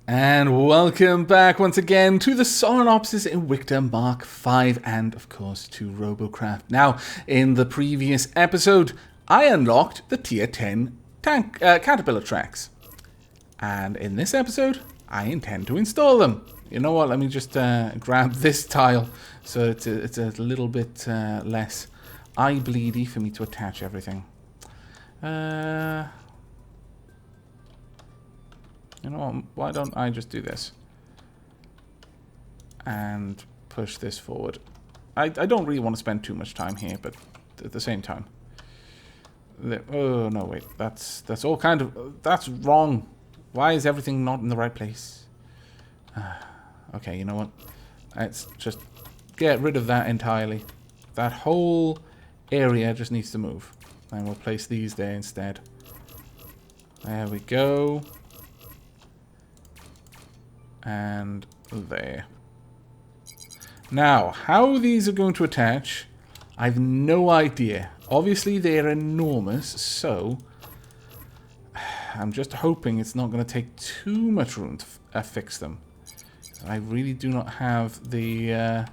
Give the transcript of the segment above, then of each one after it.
And welcome back once again to the Solenopsis Invicta Mark V and, of course, to Robocraft. Now, in the previous episode, I unlocked the Tier 10 tank, Caterpillar tracks. And in this episode, I intend to install them. You know what, let me just grab this tile so it's a little bit less eye-bleedy for me to attach everything. You know what, why don't I just do this? And push this forward. I don't really want to spend too much time here, but at the same time. Oh, no, wait. That's all kind of... That's wrong. Why is everything not in the right place? Okay, you know what? Let's just get rid of that entirely. That whole area just needs to move. And we'll place these there instead. There we go. And there. Now, how these are going to attach, I've no idea. Obviously, they're enormous, so I'm just hoping it's not going to take too much room to fix them. I really do not have the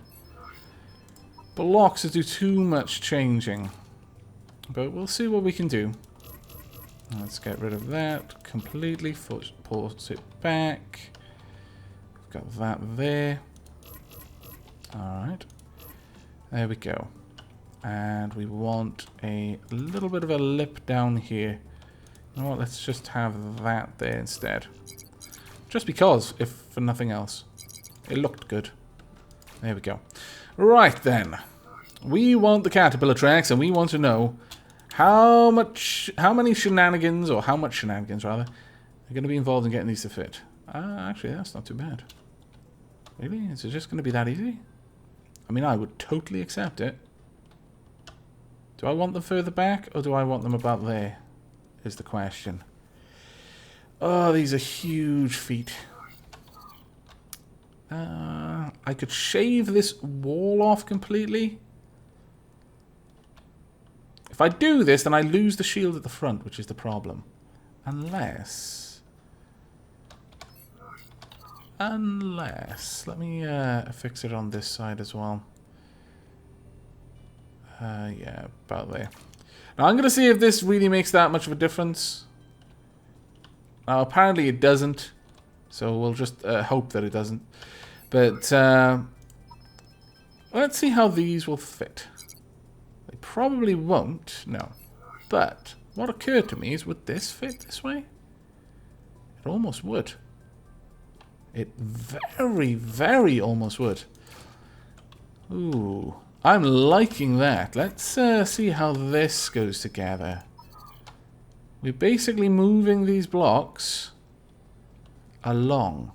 blocks to do too much changing. But we'll see what we can do. Let's get rid of that completely. Force it back. Got that there. Alright. There we go. And we want a little bit of a lip down here. You know what? Let's just have that there instead. Just because, if for nothing else. It looked good. There we go. Right then. We want the Caterpillar tracks and we want to know how many shenanigans, or how much shenanigans rather, are going to be involved in getting these to fit. Actually, that's not too bad. Really? Is it just going to be that easy? I mean, I would totally accept it. Do I want them further back, or do I want them about there? Is the question. Oh, these are huge feet. I could shave this wall off completely. If I do this, then I lose the shield at the front, which is the problem. Unless, let me fix it on this side as well. Yeah, about there. Now I'm going to see if this really makes that much of a difference. Now apparently it doesn't, so we'll just hope that it doesn't. But let's see how these will fit. They probably won't, no. But what occurred to me is, would this fit this way? It almost would. It very, very almost would. Ooh, I'm liking that. Let's see how this goes together. We're basically moving these blocks along.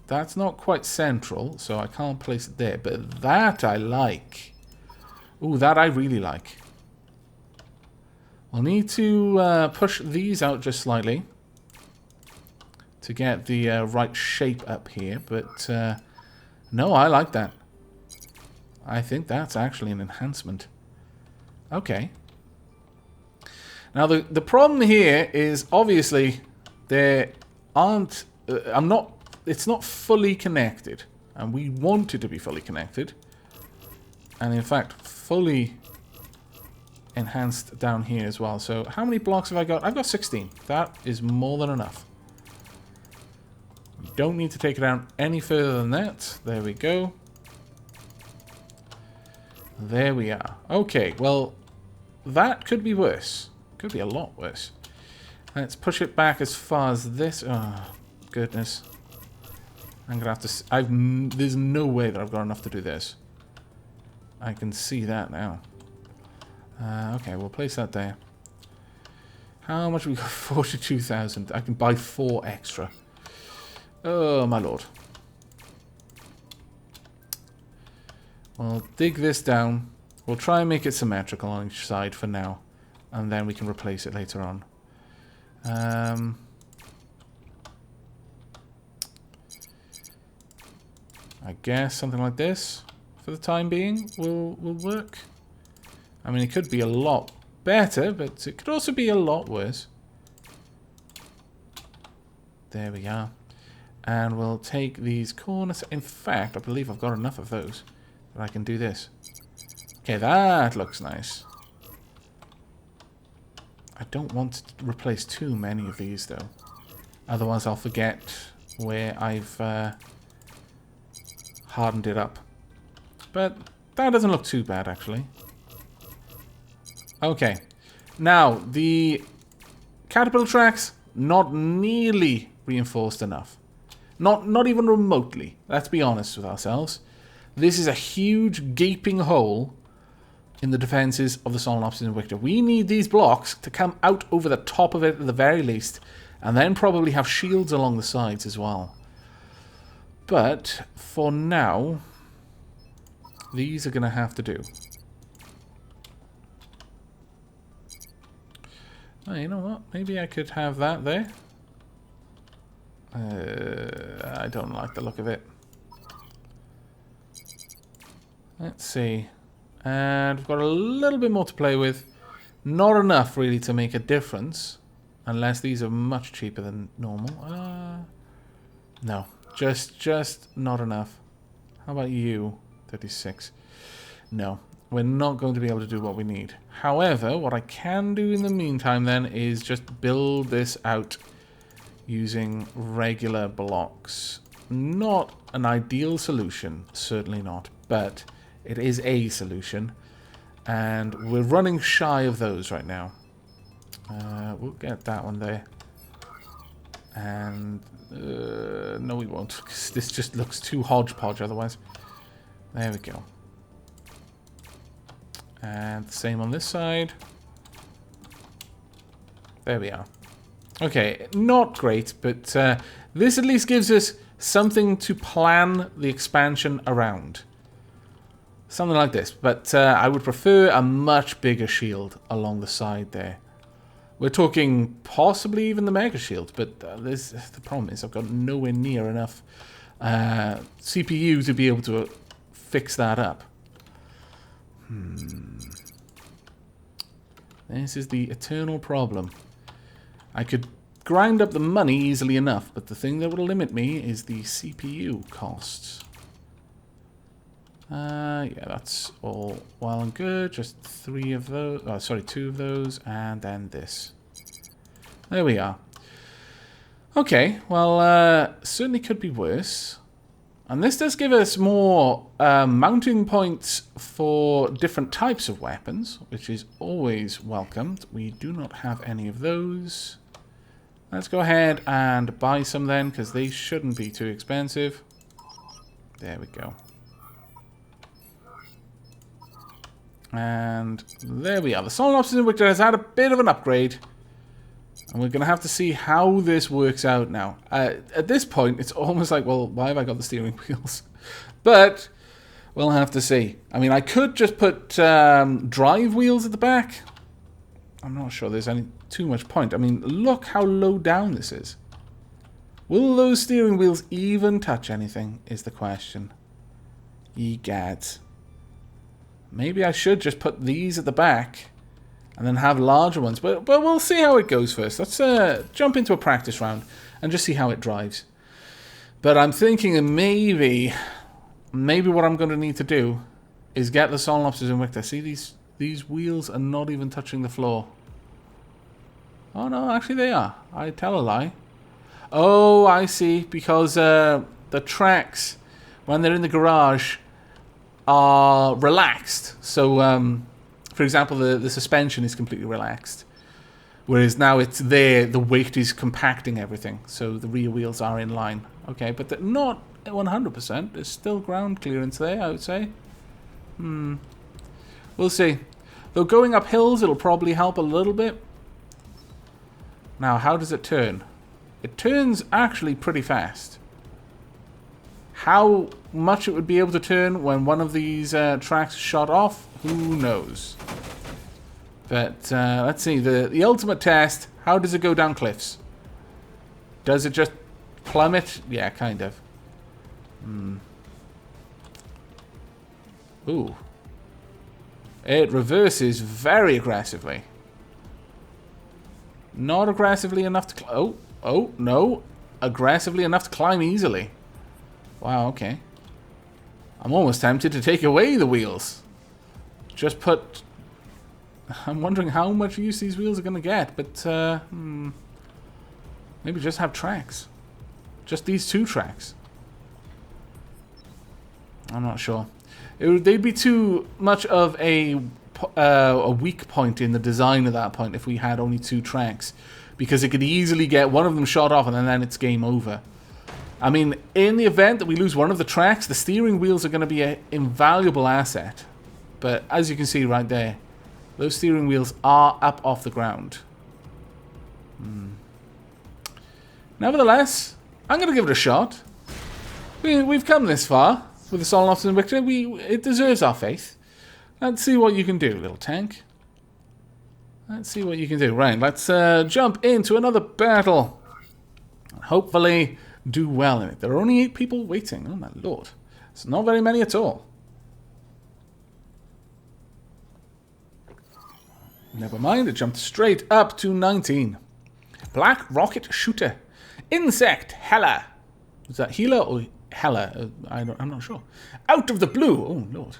That's not quite central, so I can't place it there. But that I like. Ooh, that I really like. We'll need to push these out just slightly to get the right shape up here, but no, I like that. I think that's actually an enhancement. Okay. Now the problem here is obviously there aren't. It's not fully connected, and we want it to be fully connected, and in fact fully enhanced down here as well. So how many blocks have I got? I've got 16. That is more than enough. We don't need to take it down any further than that. There we go. There we are. Okay, well, that could be worse. Could be a lot worse. Let's push it back as far as this. Oh, goodness. I'm gonna have to... there's no way that I've got enough to do this. I can see that now. Okay, we'll place that there. How much have we got? 42,000. I can buy 4 extra. Oh, my lord. We'll dig this down. We'll try and make it symmetrical on each side for now. And then we can replace it later on. I guess something like this, for the time being, will work. I mean, it could be a lot better, but it could also be a lot worse. There we are. And we'll take these corners. In fact, I believe I've got enough of those that I can do this. Okay, that looks nice. I don't want to replace too many of these, though. Otherwise, I'll forget where I've hardened it up. But that doesn't look too bad, actually. Okay. Now, the caterpillar tracks, not nearly reinforced enough. Not even remotely. Let's be honest with ourselves. This is a huge gaping hole in the defenses of the Solenopsis Invicta. We need these blocks to come out over the top of it at the very least, and then probably have shields along the sides as well. But for now, these are going to have to do. Oh, you know what? Maybe I could have that there. I don't like the look of it. Let's see. And we've got a little bit more to play with. Not enough, really, to make a difference. Unless these are much cheaper than normal. No. Just not enough. How about you? 36. No. We're not going to be able to do what we need. However, what I can do in the meantime, then, is just build this out using regular blocks. Not an ideal solution, certainly not, but it is a solution, and we're running shy of those right now. We'll get that one there, and no we won't, because this just looks too hodgepodge otherwise. There we go. And the same on this side. There we are. Okay, not great, but this at least gives us something to plan the expansion around. Something like this, but I would prefer a much bigger shield along the side there. We're talking possibly even the Mega Shield, but the problem is I've got nowhere near enough CPU to be able to fix that up. This is the eternal problem. I could grind up the money easily enough, but the thing that will limit me is the CPU costs. Yeah, that's all well and good. Just 3 of those. Oh, sorry, 2 of those, and then this. There we are. Okay, well, certainly could be worse. And this does give us more mounting points for different types of weapons, which is always welcomed. We do not have any of those. Let's go ahead and buy some then, because they shouldn't be too expensive. There we go. And there we are. The Solenopsis Invicta has had a bit of an upgrade. And we're going to have to see how this works out now. At this point, it's almost like, well, why have I got the steering wheels? But we'll have to see. I mean, I could just put drive wheels at the back. I'm not sure there's any too much point. I mean, look how low down this is. Will those steering wheels even touch anything, is the question. Egads. Maybe I should just put these at the back and then have larger ones. But we'll see how it goes first. Let's jump into a practice round and just see how it drives. But I'm thinking that maybe what I'm going to need to do is get the Solenopsis Invicta. See, these wheels are not even touching the floor. Oh, no, actually they are. I tell a lie. Oh, I see. Because the tracks, when they're in the garage, are relaxed. So, for example, the suspension is completely relaxed. Whereas now it's there, the weight is compacting everything. So the rear wheels are in line. Okay, but not 100%. There's still ground clearance there, I would say. We'll see. Though going up hills, it'll probably help a little bit. Now, how does it turn? It turns actually pretty fast. How much it would be able to turn when one of these tracks shot off, who knows? But let's see, the ultimate test, how does it go down cliffs? Does it just plummet? Yeah, kind of. Ooh. It reverses very aggressively. Not aggressively enough to... Oh, no. aggressively enough to climb easily. Wow, okay. I'm almost tempted to take away the wheels. Just put... I'm wondering how much use these wheels are going to get, but maybe just have tracks. Just these 2 tracks. I'm not sure. They'd be too much of a weak point in the design at that point if we had only 2 tracks. Because it could easily get one of them shot off and then it's game over. I mean, in the event that we lose one of the tracks, the steering wheels are going to be an invaluable asset. But as you can see right there, those steering wheels are up off the ground. Nevertheless, I'm going to give it a shot. We've come this far with the Solemn Officer and Victor. It deserves our faith. Let's see what you can do, little tank. Let's see what you can do. Right, let's jump into another battle. Hopefully do well in it. There are only 8 people waiting. Oh my lord. It's not very many at all. Never mind, it jumped straight up to 19. Black rocket shooter. Insect Hella. Is that Healer or Hella? I'm not sure. Out of the blue. Oh lord.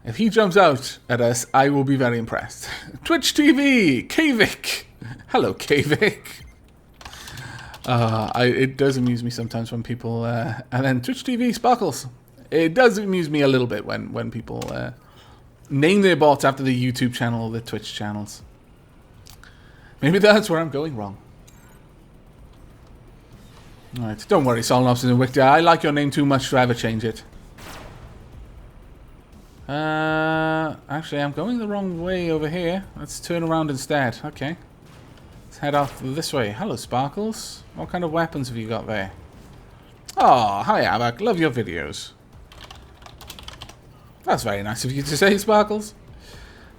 If he jumps out at us, I will be very impressed. Twitch TV, Kavik. Hello, Kavik. It does amuse me sometimes when people... and then Twitch TV, Sparkles. It does amuse me a little bit when people name their bots after the YouTube channel or the Twitch channels. Maybe that's where I'm going wrong. Alright, don't worry, Solnofs and Victor. I like your name too much to ever change it. Actually, I'm going the wrong way over here. Let's turn around instead. Okay. Let's head off this way. Hello, Sparkles. What kind of weapons have you got there? Oh, hi, Abak. Love your videos. That's very nice of you to say, Sparkles.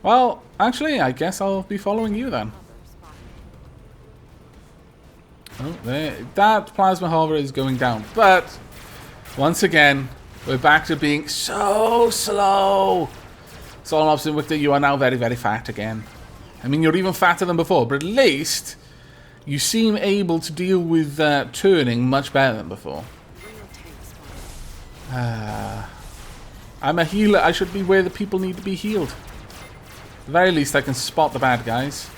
Well, actually, I guess I'll be following you then. Oh, there. That plasma hover is going down. But, once again... we're back to being so slow. Solemn Officer and Victor, you are now very, very fat again. I mean, you're even fatter than before, but at least you seem able to deal with turning much better than before. I'm a healer. I should be where the people need to be healed. At the very least, I can spot the bad guys.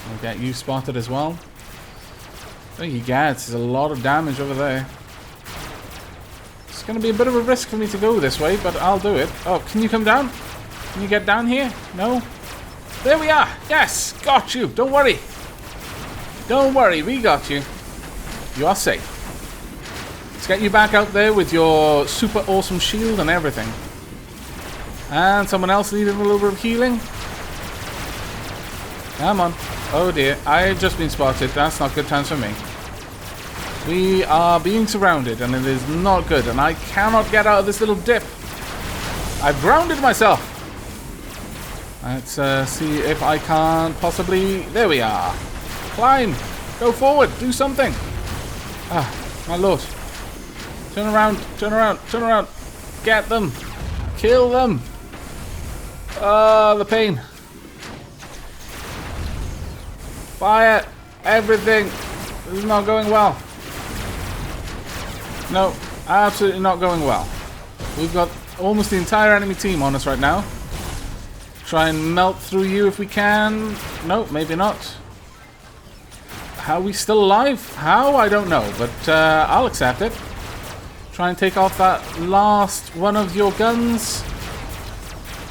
I'll get you spotted as well. There you go. There's a lot of damage over there. It's going to be a bit of a risk for me to go this way, but I'll do it. Oh, can you come down? Can you get down here? No? There we are. Yes, got you. Don't worry. Don't worry, we got you. You are safe. Let's get you back out there with your super awesome shield and everything. And someone else needed a little bit of healing. Come on. Oh dear, I've just been spotted. That's not good times for me. We are being surrounded, and it is not good, and I cannot get out of this little dip. I've grounded myself. Let's see if I can't possibly... There we are. Climb. Go forward. Do something. Ah, my lord. Turn around. Turn around. Turn around. Get them. Kill them. The pain. Fire. Everything. This is not going well. No, absolutely not going well. We've got almost the entire enemy team on us right now. Try and melt through you if we can. No, maybe not. How are we still alive? How? I don't know, but I'll accept it. Try and take off that last one of your guns.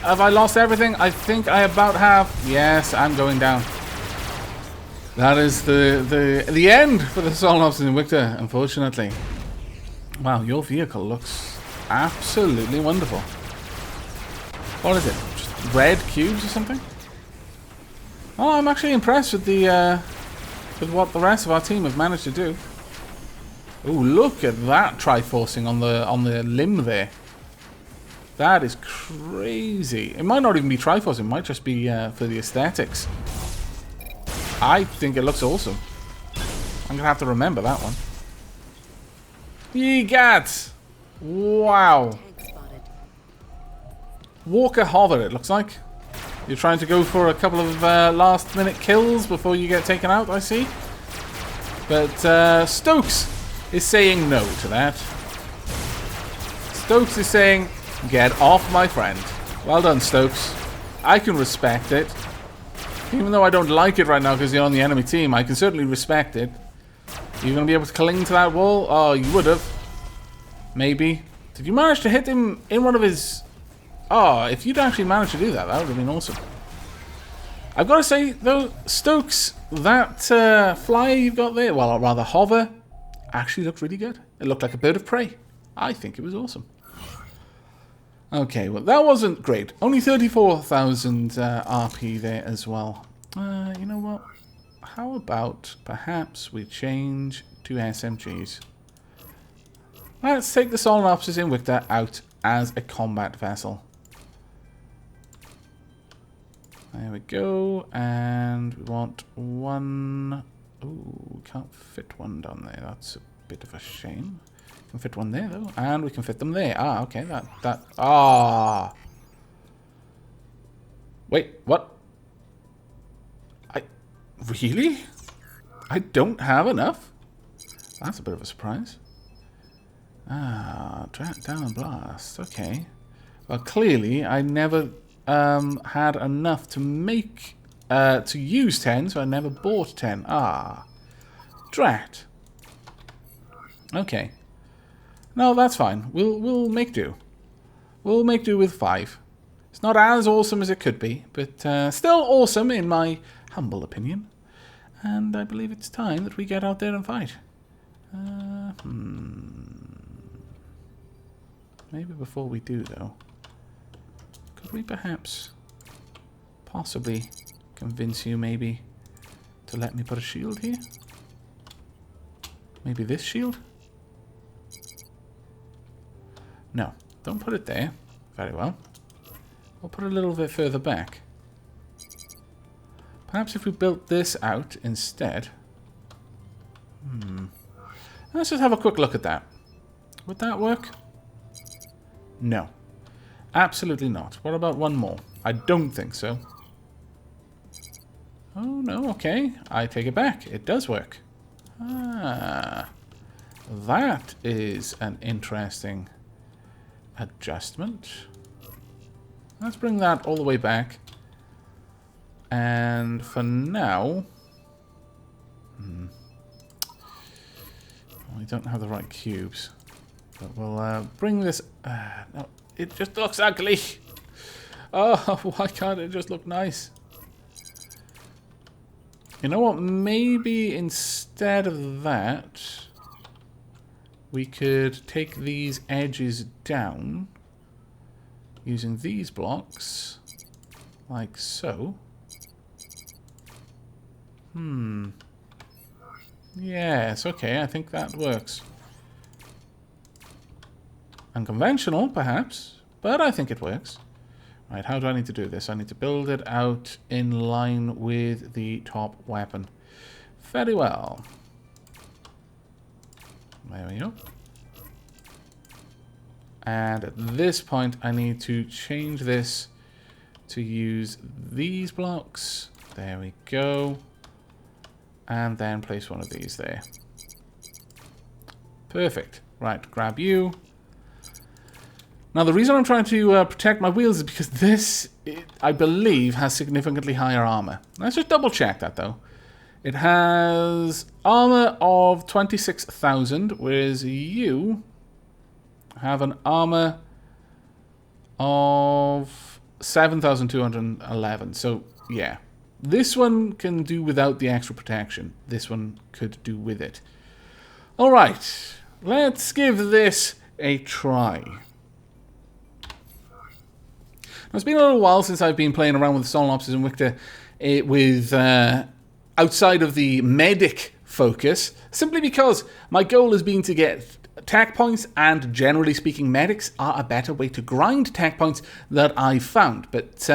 Have I lost everything? I think I about have. Yes, I'm going down. That is the end for the Solnofs and Victor, unfortunately. Wow, your vehicle looks absolutely wonderful. What is it? Just red cubes or something? Oh, I'm actually impressed with the with what the rest of our team have managed to do. Oh, look at that triforcing on the limb there. That is crazy. It might not even be triforce. It might just be for the aesthetics. I think it looks awesome. I'm gonna have to remember that one. Yegat! Wow. Walker hover, it looks like. You're trying to go for a couple of last-minute kills before you get taken out, I see. But Stokes is saying no to that. Stokes is saying, get off my friend. Well done, Stokes. I can respect it. Even though I don't like it right now because you're on the enemy team, I can certainly respect it. Are you going to be able to cling to that wall? Oh, you would have. Maybe. Did you manage to hit him in one of his... Oh, if you'd actually managed to do that, that would have been awesome. I've got to say, though, Stokes, that flyer you've got there, well, or rather hover, actually looked really good. It looked like a bird of prey. I think it was awesome. Okay, well, that wasn't great. Only 34,000 RP there as well. You know what? How about perhaps we change to SMGs? Let's take the Solenopsis Invicta out as a combat vessel. There we go. And we want one... Ooh, can't fit one down there. That's a bit of a shame. Can fit one there though, and we can fit them there. Ah, okay, wait, what? Really? I don't have enough? That's a bit of a surprise. Ah, track down blast, okay. Well, clearly I never had enough to make, to use 10, so I never bought 10. Ah, drat. Okay. No, that's fine. We'll make do. We'll make do with 5. It's not as awesome as it could be, but still awesome in my humble opinion. And I believe it's time that we get out there and fight. Maybe before we do, though, could we perhaps, possibly, convince you maybe to let me put a shield here? Maybe this shield? No, don't put it there. Very well. We'll put it a little bit further back. Perhaps if we built this out instead. Let's just have a quick look at that. Would that work? No. Absolutely not. What about one more? I don't think so. Oh, no, okay. I take it back. It does work. Ah. That is an interesting... adjustment. Let's bring that all the way back. And for now... we don't have the right cubes. But we'll bring this... no, it just looks ugly. Oh, why can't it just look nice? You know what? Maybe instead of that... we could take these edges down using these blocks, like so. Yes, okay, I think that works. Unconventional, perhaps, but I think it works. Right, how do I need to do this? I need to build it out in line with the top weapon. Very well. There we go. And at this point, I need to change this to use these blocks. There we go. And then place one of these there. Perfect. Right, grab you. Now, the reason I'm trying to protect my wheels is because this, I believe, has significantly higher armor. Let's just double check that, though. It has armor of 26,000, whereas you have an armor of 7,211. So, yeah. This one can do without the extra protection. This one could do with it. Alright. Let's give this a try. Now, it's been a little while since I've been playing around with the Solenopsis Invicta with outside of the medic focus, simply because my goal has been to get tech points, and generally speaking, medics are a better way to grind tech points that I've found. But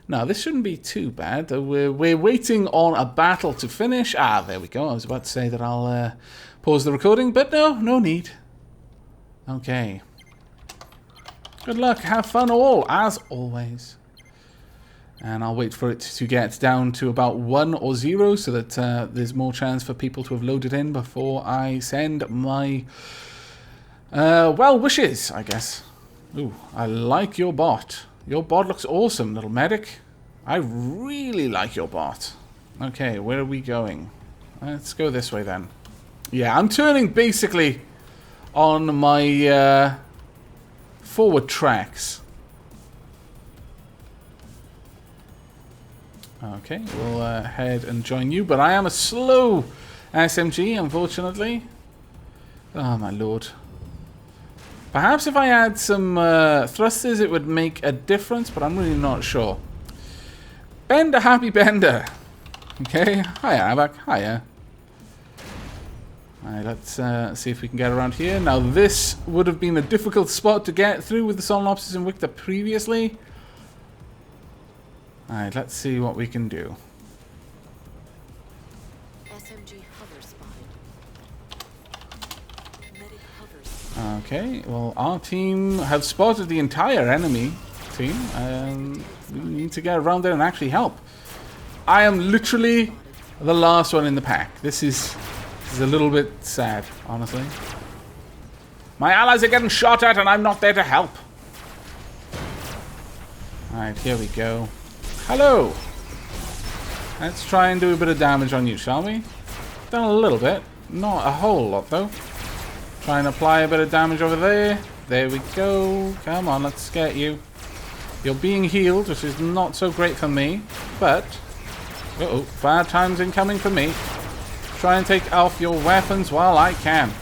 no, this shouldn't be too bad. We're waiting on a battle to finish. Ah, there we go. I was about to say that I'll pause the recording, but no need. Okay. Good luck. Have fun all, as always. And I'll wait for it to get down to about 1 or 0 so that there's more chance for people to have loaded in before I send my well wishes, I guess. Ooh, I like your bot. Your bot looks awesome, little medic. I really like your bot. Okay, where are we going? Let's go this way then. Yeah, I'm turning basically on my forward tracks. Okay, we'll head and join you, but I am a slow SMG, unfortunately. Oh, my lord. Perhaps if I had some thrusters, it would make a difference, but I'm really not sure. Bender, happy Bender. Okay, hiya, Abak, hiya. Alright, let's see if we can get around here. Now, this would have been a difficult spot to get through with the Solnopsis and Victor previously. Alright, let's see what we can do. SMG hover spotted. Medic hovers. Okay, well, our team have spotted the entire enemy team. We need to get around there and actually help. I am literally the last one in the pack. This is a little bit sad, honestly. My allies are getting shot at and I'm not there to help. Alright, here we go. Hello! Let's try and do a bit of damage on you, shall we? Done a little bit. Not a whole lot, though. Try and apply a bit of damage over there. There we go. Come on, let's get you. You're being healed, which is not so great for me. But... uh-oh, bad times incoming for me. Try and take off your weapons while I can.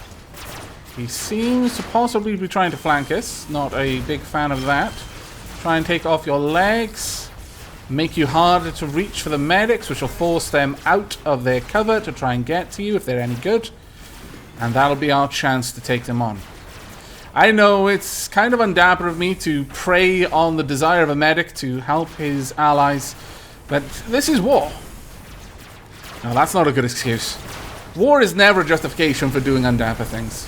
He seems to possibly be trying to flank us. Not a big fan of that. Try and take off your legs. Make you harder to reach for the medics, which will force them out of their cover to try and get to you if they're any good. And that'll be our chance to take them on. I know it's kind of undapper of me to prey on the desire of a medic to help his allies, but this is war. No, that's not a good excuse. War is never a justification for doing undapper things.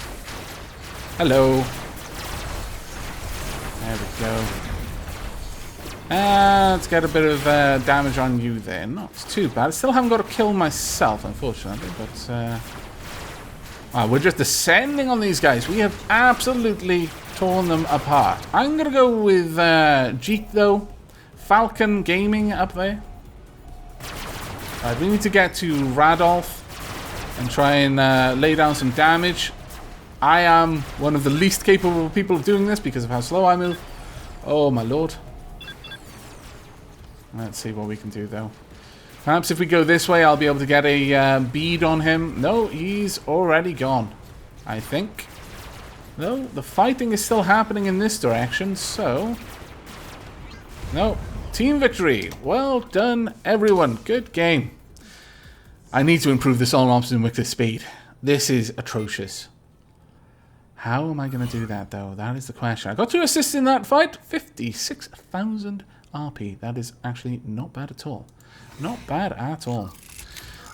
Hello. There we go. Let's get a bit of damage on you there. Not too bad. I still haven't got a kill myself, unfortunately, but we're just descending on these guys. We have absolutely torn them apart. I'm going to go with Jeet, though. Falcon Gaming up there. We need to get to Radolf and try and lay down some damage. I am one of the least capable people of doing this because of how slow I move. Oh, my lord. Let's see what we can do, though. Perhaps if we go this way, I'll be able to get a bead on him. No, he's already gone, I think. No, the fighting is still happening in this direction, so... no, team victory. Well done, everyone. Good game. I need to improve the Solnopsis and Victor speed. This is atrocious. How am I going to do that, though? That is the question. I got 2 assists in that fight. 56,000 RP. That is actually not bad at all. Not bad at all.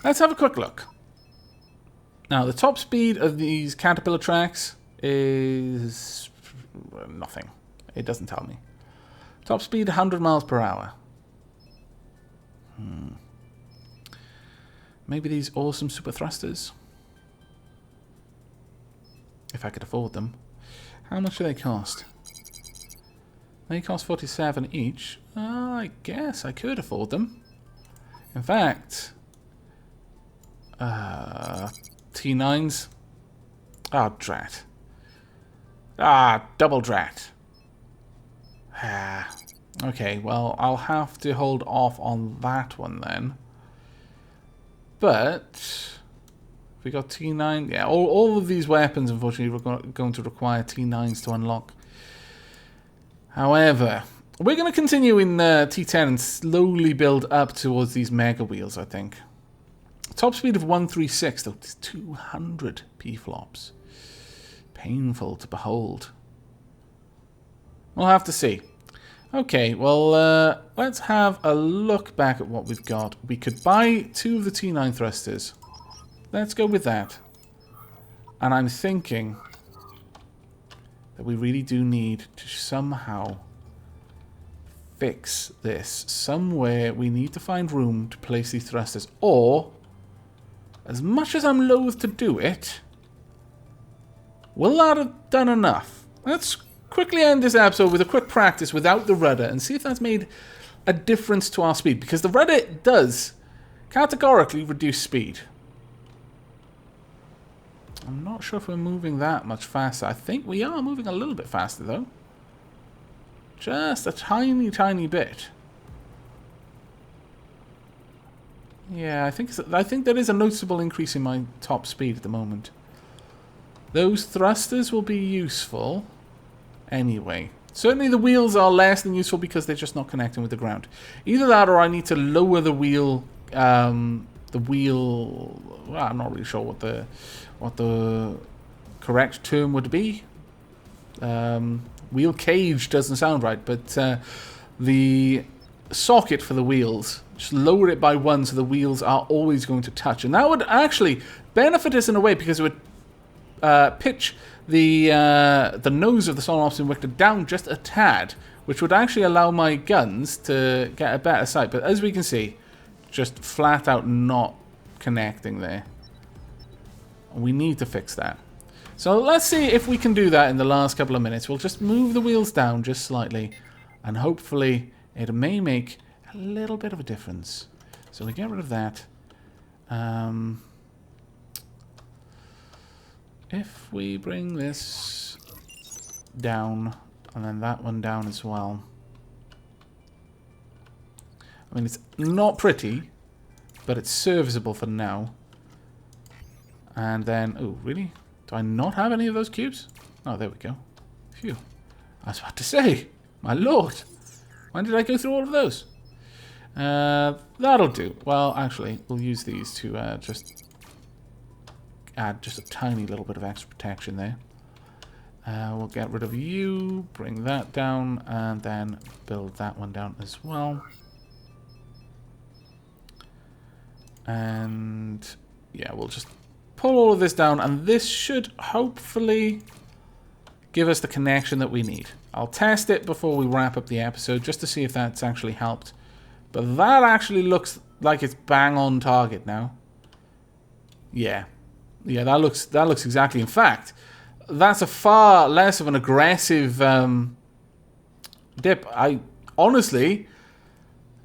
Let's have a quick look. Now, the top speed of these Caterpillar tracks is nothing. It doesn't tell me. Top speed 100 miles per hour. Maybe these awesome super thrusters. If I could afford them. How much do they cost? They cost 47 each. I guess I could afford them. In fact, T9s. Oh, drat. Double drat. Okay, well, I'll have to hold off on that one then. But we got T9. Yeah, all of these weapons, unfortunately, are going to require T9s to unlock. However, we're going to continue in T10 and slowly build up towards these mega wheels, I think. Top speed of 136, though, 200 P-flops. Painful to behold. We'll have to see. Okay, well, let's have a look back at what we've got. We could buy 2 of the T9 thrusters. Let's go with that. And I'm thinking that we really do need to somehow fix this. Somewhere we need to find room to place these thrusters. Or, as much as I'm loath to do it, will that have done enough? Let's quickly end this episode with a quick practice without the rudder and see if that's made a difference to our speed. Because the rudder does categorically reduce speed. I'm not sure if we're moving that much faster. I think we are moving a little bit faster though. Just a tiny, tiny bit. Yeah, I think there is a noticeable increase in my top speed at the moment. Those thrusters will be useful anyway. Certainly the wheels are less than useful because they're just not connecting with the ground. Either that or I need to lower the wheel. Well, I'm not really sure what the correct term would be. Wheel cage doesn't sound right, but the socket for the wheels, just lower it by 1 so the wheels are always going to touch. And that would actually benefit us in a way because it would pitch the nose of the Solar Invicta down just a tad, which would actually allow my guns to get a better sight. But as we can see, just flat out not connecting there. We need to fix that. So let's see if we can do that in the last couple of minutes. We'll just move the wheels down just slightly, and hopefully it may make a little bit of a difference. So we get rid of that. If we bring this down, and then that one down as well. I mean, it's not pretty, but it's serviceable for now. And then, oh, really? Do I not have any of those cubes? Oh, there we go. Phew. I was about to say, my lord. When did I go through all of those? That'll do. Well, actually, we'll use these to just add just a tiny little bit of extra protection there. We'll get rid of you, bring that down, and then build that one down as well. And yeah, we'll just pull all of this down, and this should hopefully give us the connection that we need. I'll test it before we wrap up the episode just to see if that's actually helped. But that actually looks like it's bang on target now. Yeah. Yeah, that looks exactly. In fact, that's a far less of an aggressive dip. Honestly,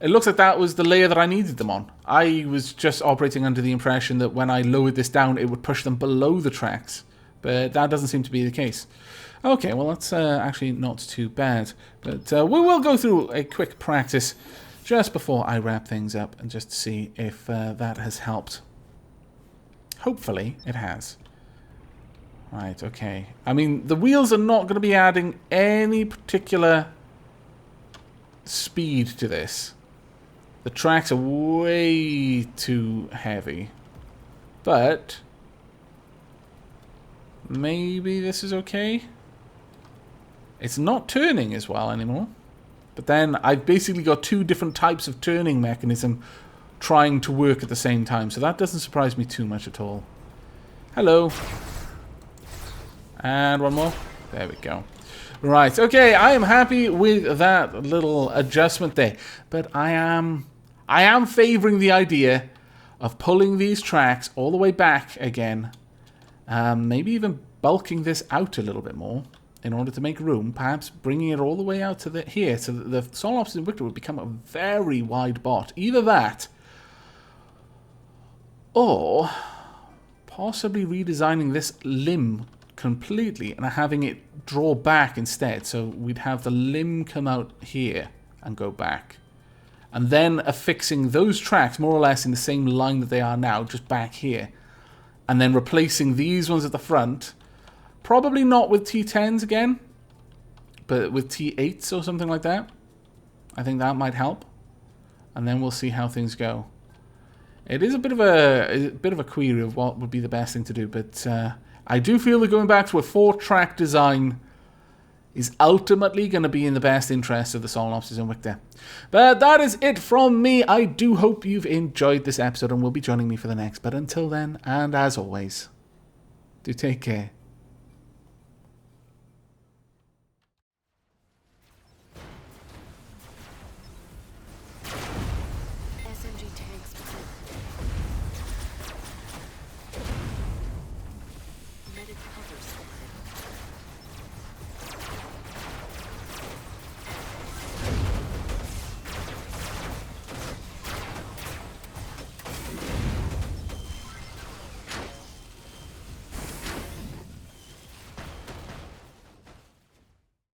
it looks like that was the layer that I needed them on. I was just operating under the impression that when I lowered this down, it would push them below the tracks. But that doesn't seem to be the case. Okay, well, that's actually not too bad. But we will go through a quick practice just before I wrap things up and just see if that has helped. Hopefully, it has. Right, okay. I mean, the wheels are not going to be adding any particular speed to this. The tracks are way too heavy. But maybe this is okay. It's not turning as well anymore. But then I've basically got two different types of turning mechanism trying to work at the same time. So that doesn't surprise me too much at all. Hello. And one more. There we go. Right, okay, I am happy with that little adjustment there. But I am favouring the idea of pulling these tracks all the way back again. Maybe even bulking this out a little bit more in order to make room. Perhaps bringing it all the way out to here so that the Solar Invicta would become a very wide bot. Either that, or possibly redesigning this limb completely and having it draw back instead. So we'd have the limb come out here and go back. And then affixing those tracks more or less in the same line that they are now, just back here. And then replacing these ones at the front. Probably not with T10s again, but with T8s or something like that. I think that might help. And then we'll see how things go. It is a bit of a query of what would be the best thing to do, but I do feel that going back to a 4-track design is ultimately going to be in the best interest of the Solar Invicta. But that is it from me. I do hope you've enjoyed this episode and will be joining me for the next. But until then, and as always, do take care.